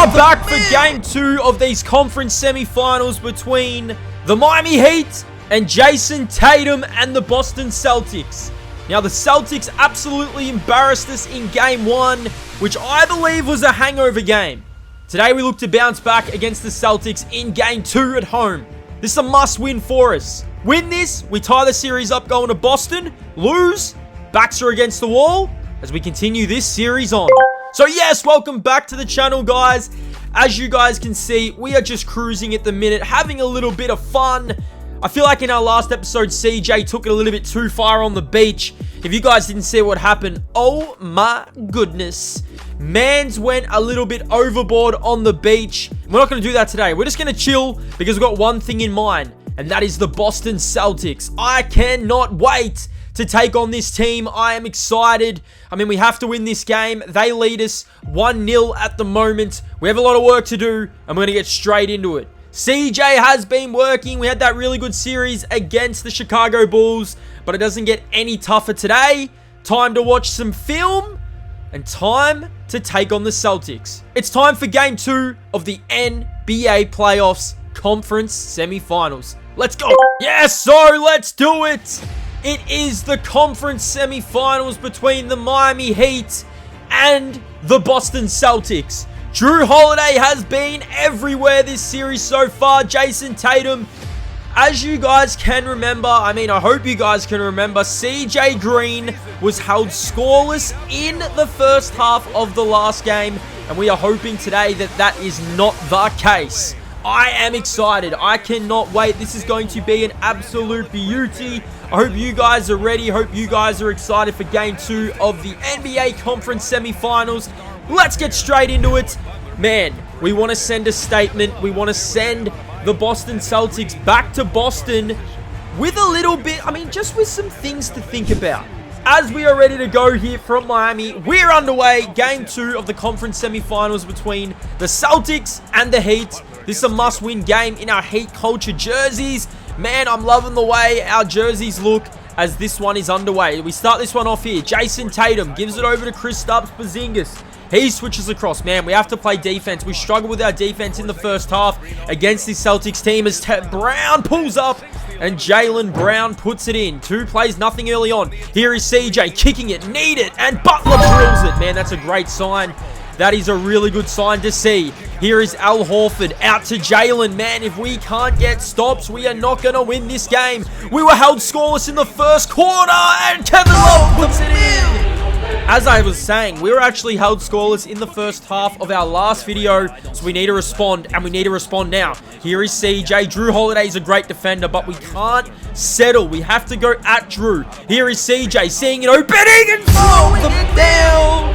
are back for Game 2 of these conference semifinals between the Miami Heat and Jason Tatum and the Boston Celtics. Now, the Celtics absolutely embarrassed us in Game 1, which I believe was a hangover game. Today, we look to bounce back against the Celtics in Game 2 at home. This is a must-win for us. Win this, we tie the series up going to Boston. Lose, backs are against the wall as we continue this series on. So yes, welcome back to the channel, guys. As you guys can see, we are just cruising at the minute, having a little bit of fun. I feel like in our last episode, CJ took it a little bit too far on the beach. If you guys didn't see what happened, oh my goodness. Mans went a little bit overboard on the beach. We're not going to do that today. We're just going to chill because we've got one thing in mind, and that is the Boston Celtics. I cannot wait to take on this team. I am excited. I mean, we have to win this game. They lead us 1-0 at the moment. We have a lot of work to do, and we're going to get straight into it. CJ has been working. We had that really good series against the Chicago Bulls, but it doesn't get any tougher today. Time to watch some film, and time to take on the Celtics. It's time for Game 2 of the NBA Playoffs Conference Semifinals. Let's go. Yes, so let's do it. It is the conference semifinals between the Miami Heat and the Boston Celtics. Jrue Holiday has been everywhere this series so far. Jason Tatum, as you guys can remember, I hope you guys can remember, CJ Green was held scoreless in the first half of the last game, and we are hoping today that that is not the case. I am excited. I cannot wait. This is going to be an absolute beauty. I hope you guys are ready. Hope you guys are excited for Game 2 of the NBA Conference Semifinals. Let's get straight into it. Man, we want to send a statement. We want to send the Boston Celtics back to Boston with a little bit, just with some things to think about. As we are ready to go here from Miami, we're underway. Game 2 of the conference semifinals between the Celtics and the Heat. This is a must-win game in our Heat culture jerseys. Man, I'm loving the way our jerseys look as this one is underway. We start this one off here. Jason Tatum gives it over to Kristaps Porzingis. He switches across. Man, we have to play defense. We struggle with our defense in the first half against this Celtics team as Brown pulls up and Jaylen Brown puts it in. 2 plays, nothing early on. Here is CJ kicking it, need it, and Butler drills it. Man, that's a great sign. That is a really good sign to see. Here is Al Horford out to Jaylen. Man, if we can't get stops, we are not going to win this game. We were held scoreless in the first quarter, and Kevin Love puts it in. As I was saying, we were actually held scoreless in the first half of our last video, so we need to respond, and we need to respond now. Here is CJ. Jrue Holiday is a great defender, but we can't settle. We have to go at Jrue. Here is CJ, seeing it opening and throwing it down.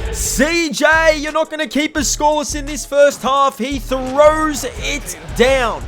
CJ, you're not going to keep us scoreless in this first half. He throws it down.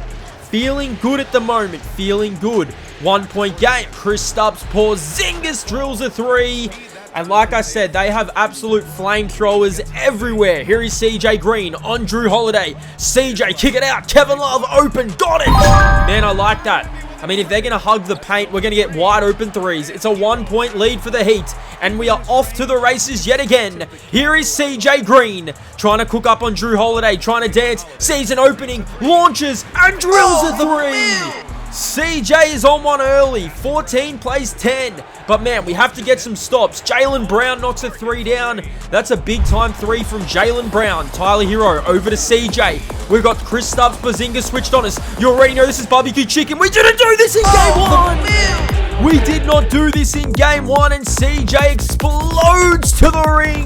Feeling good at the moment. Feeling good. 1-point game. Kristaps Porzingis drills a 3. And like I said, they have absolute flamethrowers everywhere. Here is CJ Green on Jrue Holiday. CJ, kick it out. Kevin Love, open. Got it. Man, I like that. If they're going to hug the paint, we're going to get wide open 3s. It's a 1-point lead for the Heat. And we are off to the races yet again. Here is CJ Green trying to cook up on Jrue Holiday. Trying to dance. Sees an opening. Launches and drills a 3. CJ is on one early. 14 plays 10. But man, we have to get some stops. Jaylen Brown knocks a 3 down. That's a big time 3 from Jaylen Brown. Tyler Hero over to CJ. We've got Kristaps Porzingis switched on us. You already know this is barbecue chicken. We didn't do this in Game 1. We did not do this in Game 1, and CJ explodes to the ring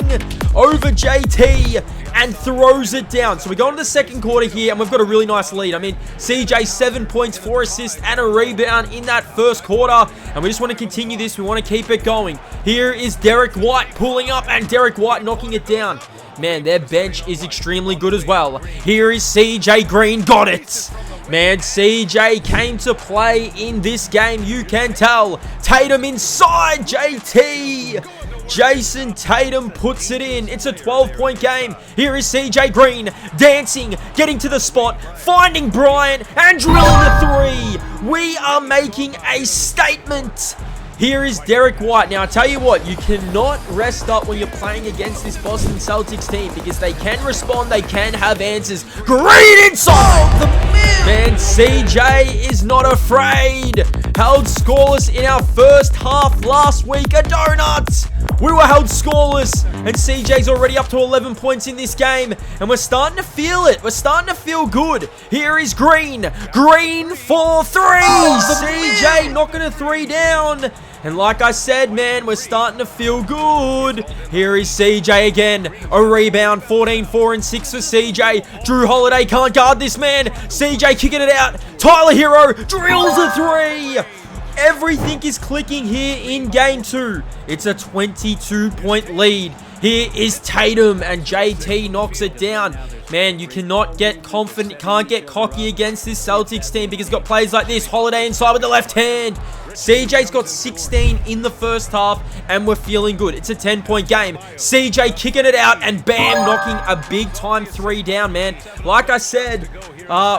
over JT and throws it down. So we go into the second quarter here, and we've got a really nice lead. CJ 7 points, 4 assists, and a rebound in that first quarter, and we just want to continue this. We want to keep it going. Here is Derek White pulling up, and Derek White knocking it down. Man, their bench is extremely good as well. Here is CJ Green. Got it. Man, CJ came to play in this game, you can tell. Tatum inside JT. Jason Tatum puts it in. It's a 12-point game. Here is CJ Green dancing, getting to the spot, finding Bryant, and drilling the 3. We are making a statement. Here is Derek White. Now, I tell you what, you cannot rest up when you're playing against this Boston Celtics team because they can respond, they can have answers. Great inside! Man, CJ is not afraid. Held scoreless in our first half last week. A donut! We were held scoreless, and CJ's already up to 11 points in this game, and we're starting to feel it. We're starting to feel good. Here is Green. Green for three. CJ knocking a three down. And like I said, man, we're starting to feel good. Here is CJ again. A rebound, 14, 4, and 6 for CJ. Drew Holiday can't guard this man. CJ kicking it out. Tyler Hero drills a three. Everything is clicking here in game 2. It's a 22-point lead. Here is Tatum, and JT knocks it down. Man, you cannot get confident, can't get cocky against this Celtics team because it's got plays like this. Holiday inside with the left hand. CJ's got 16 in the first half, and we're feeling good. It's a 10-point game. CJ kicking it out, and bam, knocking a big-time three down, man. Like I said,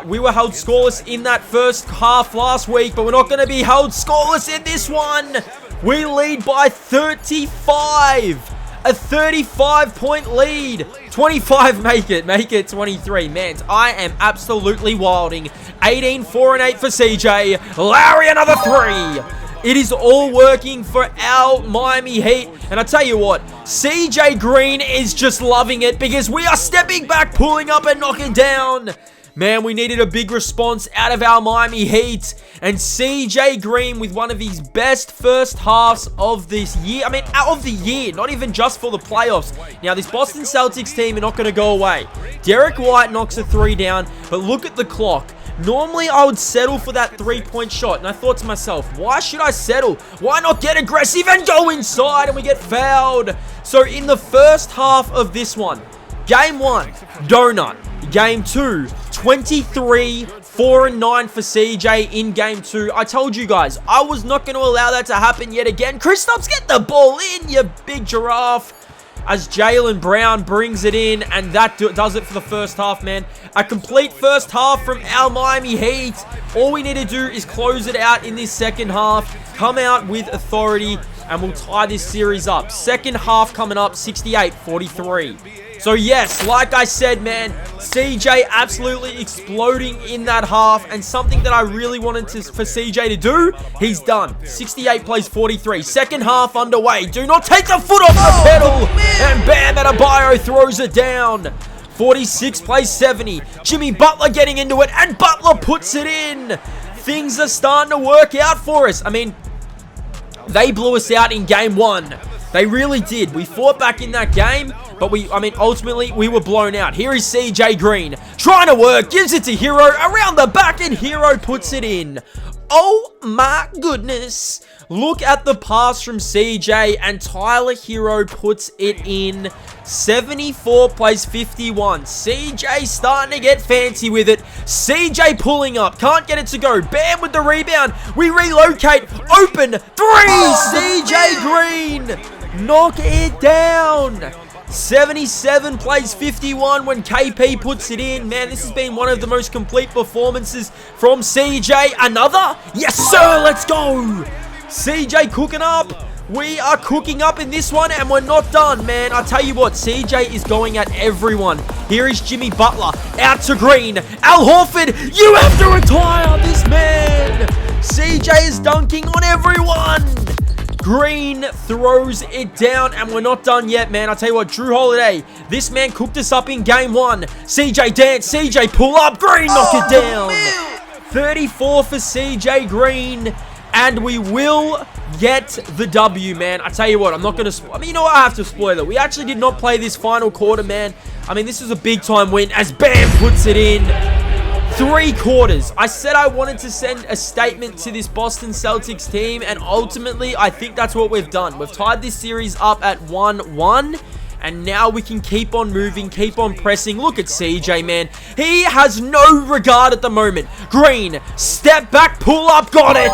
we were held scoreless in that first half last week, but we're not going to be held scoreless in this one. We lead by 35. A 35-point lead. 25, make it 23. Man, I am absolutely wilding. 18, 4, and 8 for CJ. Larry, another three. It is all working for our Miami Heat. And I tell you what, CJ Green is just loving it because we are stepping back, pulling up, and knocking down. Man, we needed a big response out of our Miami Heat. And CJ Green with one of his best first halves of this year. I mean, out of the year, not even just for the playoffs. Now, this Boston Celtics team are not going to go away. Derek White knocks a three down, but look at the clock. Normally, I would settle for that three-point shot. And I thought to myself, why should I settle? Why not get aggressive and go inside and we get fouled? So, in the first half of this one, Game 1, donut. Game 2, 23, 4, and 9 for CJ in Game 2. I told you guys, I was not going to allow that to happen yet again. Kristaps, get the ball in, you big giraffe. As Jaylen Brown brings it in, and that does it for the first half, man. A complete first half from our Miami Heat. All we need to do is close it out in this second half, come out with authority, and we'll tie this series up. Second half coming up, 68-43. So yes, like I said, man, CJ absolutely exploding in that half, and something that I really wanted for CJ to do, he's done. 68 plays 43. Second half underway. Do not take the foot off the pedal. And Bam Adebayo throws it down. 46 plays 70. Jimmy Butler getting into it, and Butler puts it in. Things are starting to work out for us. I mean, they blew us out in Game 1. They really did. We fought back in that game, but ultimately, we were blown out. Here is CJ Green, trying to work, gives it to Hero, around the back, and Hero puts it in. Oh my goodness. Look at the pass from CJ, and Tyler Hero puts it in. 74 plays 51. CJ starting to get fancy with it. CJ pulling up, can't get it to go. Bam with the rebound. We relocate. Open three. CJ Green. Knock it down. 77 plays 51 when KP puts it in. Man, this has been one of the most complete performances from CJ. Another? Yes, sir. Let's go. CJ cooking up. We are cooking up in this one, and we're not done, man. I tell you what, CJ is going at everyone. Here is Jimmy Butler. Out to Green. Al Horford, you have to retire this man. CJ is dunking on everyone. Green throws it down, and we're not done yet, man. I'll tell you what, Drew Holiday, this man cooked us up in Game 1. CJ dance, CJ pull up, Green knock it down. 34 for CJ Green, and we will get the W, man. I tell you what, I'm not going to... you know what? I have to spoil it. We actually did not play this final quarter, man. This is a big-time win as Bam puts it in. 3 quarters. I said I wanted to send a statement to this Boston Celtics team, and ultimately, I think that's what we've done. We've tied this series up at 1-1, and now we can keep on moving, keep on pressing. Look at CJ, man. He has no regard at the moment. Green, step back, pull up, got it.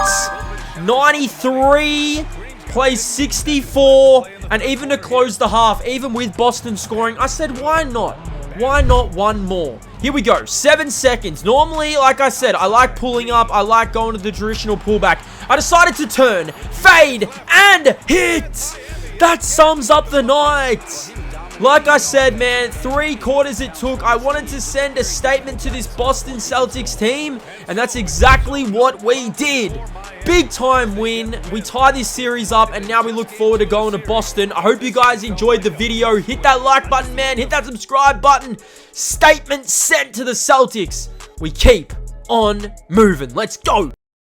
93, plays 64, and even to close the half, even with Boston scoring, I said, why not? Why not one more? Here we go. 7 seconds. Normally, like I said, I like pulling up. I like going to the traditional pullback. I decided to turn, fade, and hit. That sums up the night. Like I said, man, 3 quarters it took. I wanted to send a statement to this Boston Celtics team, and that's exactly what we did. Big time win. We tie this series up, and now we look forward to going to Boston. I hope you guys enjoyed the video. Hit that like button, man. Hit that subscribe button. Statement sent to the Celtics. We keep on moving. Let's go.